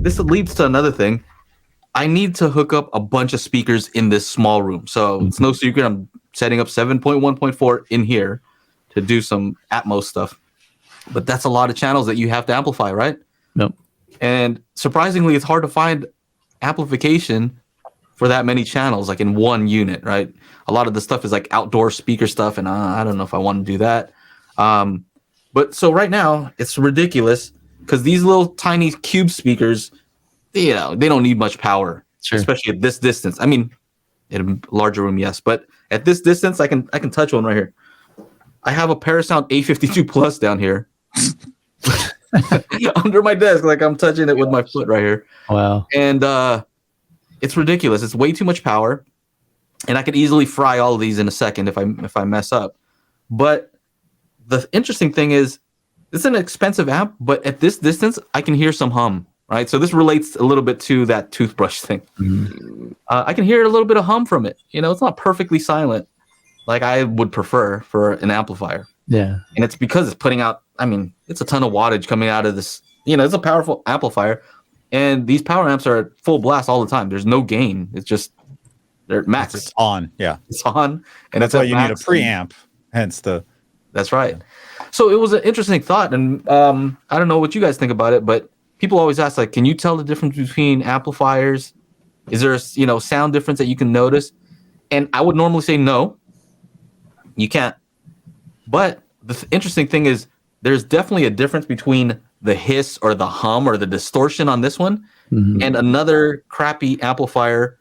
this leads to another thing. I need to hook up a bunch of speakers in this small room. So it's no secret I'm setting up 7.1.4 in here to do some Atmos stuff. But that's a lot of channels that you have to amplify, right? Nope. And surprisingly, it's hard to find amplification for that many channels, like in one unit, right? A lot of the stuff is like outdoor speaker stuff, and I don't know if I want to do that. But so right now, it's ridiculous because these little tiny cube speakers, they don't need much power, especially at this distance. I mean, in a larger room, yes, but at this distance, I can touch one right here. I have a Parasound A52 Plus down here under my desk, like I'm touching it with my foot right here. Wow. And it's ridiculous. It's way too much power, and I could easily fry all of these in a second if I mess up. But the interesting thing is, it's an expensive amp, but at this distance, I can hear some hum, right? So this relates a little bit to that toothbrush thing. I can hear a little bit of hum from it. It's not perfectly silent like I would prefer for an amplifier. Yeah. And it's because it's putting out, it's a ton of wattage coming out of this. It's a powerful amplifier. And these power amps are at full blast all the time. There's no gain. It's just, they're max. It's on, yeah. It's on. And that's why you need a preamp, hence the... That's right. So it was an interesting thought. And I don't know what you guys think about it, but people always ask, like, can you tell the difference between amplifiers? Is there a sound difference that you can notice? And I would normally say no. You can't. But the interesting thing is there's definitely a difference between the hiss or the hum or the distortion on this one and another crappy amplifier,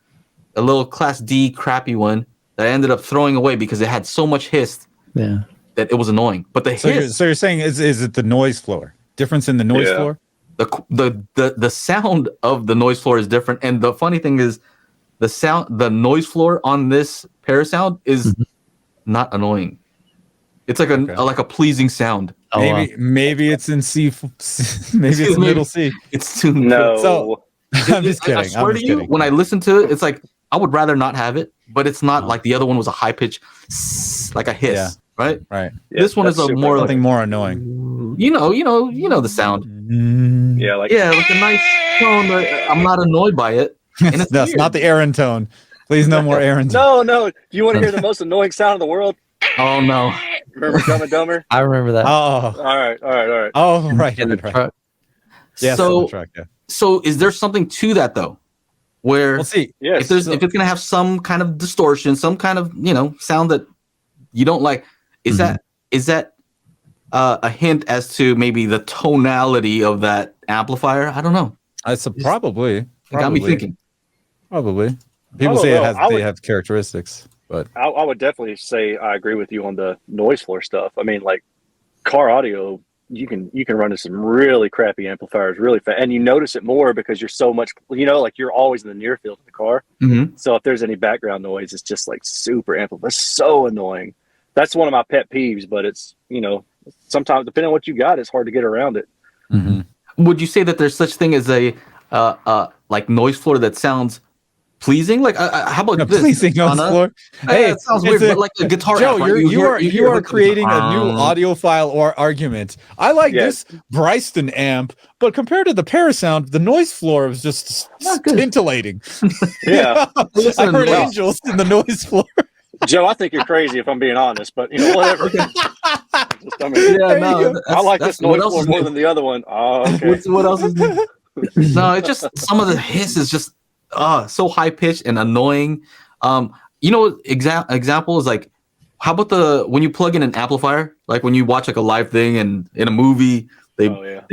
a little Class D crappy one that I ended up throwing away because it had so much hiss that it was annoying. But the hiss... So you're saying is it the noise floor? Difference in the noise floor? The sound of the noise floor is different. And the funny thing is the noise floor on this Parasound is not annoying. It's like a pleasing sound. Maybe it's in C. Maybe it's middle C. It's too no. So I'm just kidding. I swear to you, when I listen to it, it's like I would rather not have it, but it's not like the other one was a high pitch, like a hiss, right? Right. Yeah, this one is a more something more annoying. You know the sound. Yeah, like a nice tone. I'm not annoyed by it. And it's That's not the Aaron tone. Please, no more Aaron tone. No. Do you want to hear the most annoying sound in the world? Oh no. Remember Dumb and Dumber? I remember that. Oh, all right. Oh, right. In the truck. Yes, so, in the truck, yeah. So is there something to that though? Where we'll see. Yes. If it's gonna have some kind of distortion, some kind of sound that you don't like, is that a hint as to maybe the tonality of that amplifier? I don't know. It's probably. It got me thinking. Probably. People say they have characteristics, but I would definitely say I agree with you on the noise floor stuff. I mean, like car audio, you can run into some really crappy amplifiers really fast, and you notice it more because you're so much, like you're always in the near field of the car. So if there's any background noise, it's just like super amplified. It's so annoying. That's one of my pet peeves, but it's, sometimes depending on what you got, it's hard to get around it. Would you say that there's such thing as a like noise floor that sounds pleasing? Like how about this? Pleasing noise floor. Hey, it sounds weird, but like a guitar. Joe, amp, right? you are creating a new audiophile or argument. I like this Bryston amp, but compared to the Parasound, the noise floor was just scintillating. Yeah, I heard angels in the noise floor. Joe, I think you're crazy if I'm being honest, but whatever. I like this noise floor more than the other one. Oh, okay. What else is new? No, it's just some of the hiss is just so high pitched and annoying. Example is like, how about when you plug in an amplifier, like when you watch like a live thing and in a movie, they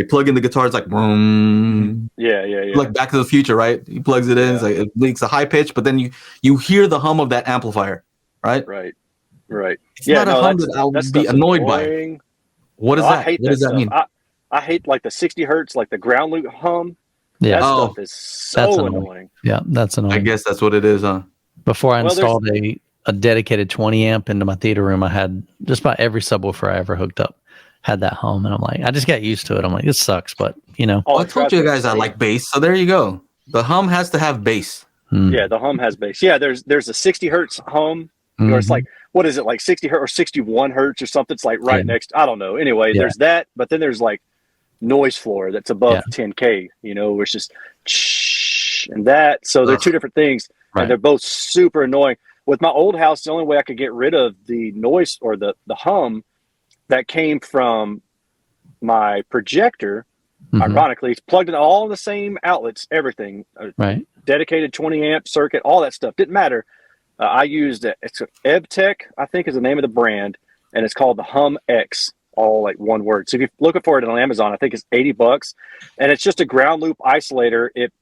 plug in the guitar, it's like boom. Yeah. Like Back to the Future, right? He plugs it in, it's like it makes a high pitch, but then you hear the hum of that amplifier, right? Right. It's not a hum that I'll be annoyed by. What is that? What does that mean? I hate like the 60 hertz, like the ground loop hum. Yeah. That stuff is so annoying. Yeah, that's annoying. I guess that's what it is, huh? Before I installed a dedicated 20 amp into my theater room, I had just about every subwoofer I ever hooked up had that hum, and I'm like, I just got used to it. I'm like, this sucks, but I told you guys I like bass, so there you go. The hum has to have bass. Yeah, the hum has bass. Yeah, there's a 60 hertz hum, or it's like, what is it, like 60 hertz or 61 hertz or something? It's like next. I don't know. Anyway, there's that, but then there's like noise floor that's above 10K, you know, where it's just and that. So they're two different things, and they're both super annoying. With my old house, the only way I could get rid of the noise or the hum that came from my projector, ironically, it's plugged in all the same outlets, everything, dedicated 20 amp circuit, all that stuff. Didn't matter. I used it. It's EbTech, I think is the name of the brand, and it's called the Hum X, all like one word. So if you're looking for it on Amazon, I think it's $80, and it's just a ground loop isolator. It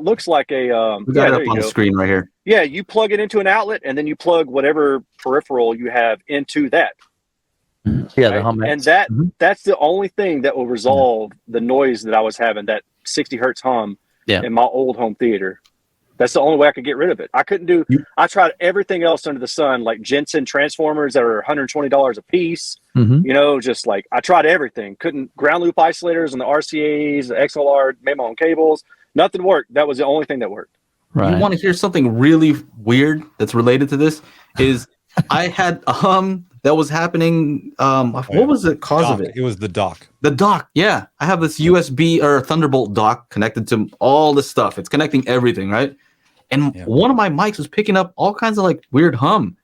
looks like a we got it up on the screen right here. Yeah, you plug it into an outlet, and then you plug whatever peripheral you have into that. Yeah, right? the hum and that's the only thing that will resolve the noise that I was having, that 60 hertz hum in my old home theater. That's the only way I could get rid of it. I couldn't do. I tried everything else under the sun, like Jensen transformers that are $120 a piece. You know, just like I tried everything. Couldn't ground loop isolators and the RCAs, the XLR, made my own cables. Nothing worked. That was the only thing that worked. Right. You want to hear something really weird that's related to this? Is I had a hum that was happening. What was the cause of it? It was the dock. The dock. Yeah, I have this USB or Thunderbolt dock connected to all this stuff. It's connecting everything, right? And one of my mics was picking up all kinds of like weird hum.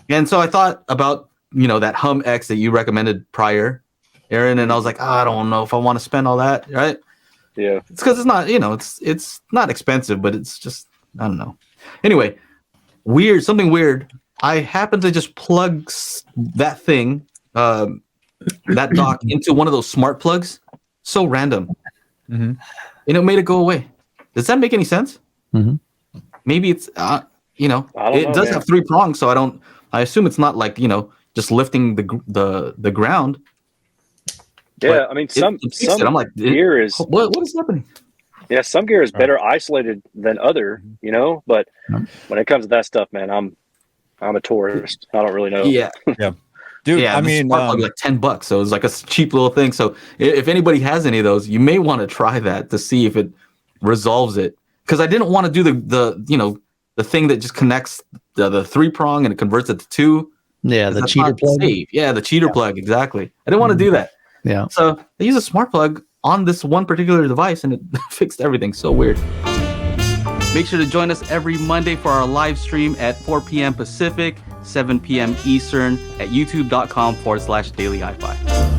And so I thought about, you know, that Hum X that you recommended prior, Aaron, and I was like, I don't know if I want to spend all that, right? Yeah. It's because it's not, you know, it's not expensive, but it's just, I don't know. Anyway, something weird. I happened to just plug that thing, that dock into one of those smart plugs. So random. And it made it go away. Does that make any sense? Maybe it's, you know, it does have 3 prongs, so I assume it's not like, you know, just lifting the ground. Yeah, I mean, some I'm like, gear is what is happening? Yeah, some gear is better isolated than other, you know. But when it comes to that stuff, man, I'm a tourist. I don't really know. Yeah, dude. Yeah, I mean, like $10, so it's like a cheap little thing. So if anybody has any of those, you may want to try that to see if it resolves it. Because I didn't want to do the you know, the thing that just connects the 3 prong and it converts it to 2. Yeah, the cheater plug. Safe. Yeah, the cheater plug. Exactly. I didn't want to do that. Yeah. So I use a smart plug on this one particular device, and it fixed everything. So weird. Make sure to join us every Monday for our live stream at 4 p.m. Pacific, 7 p.m. Eastern at youtube.com/Daily HiFi.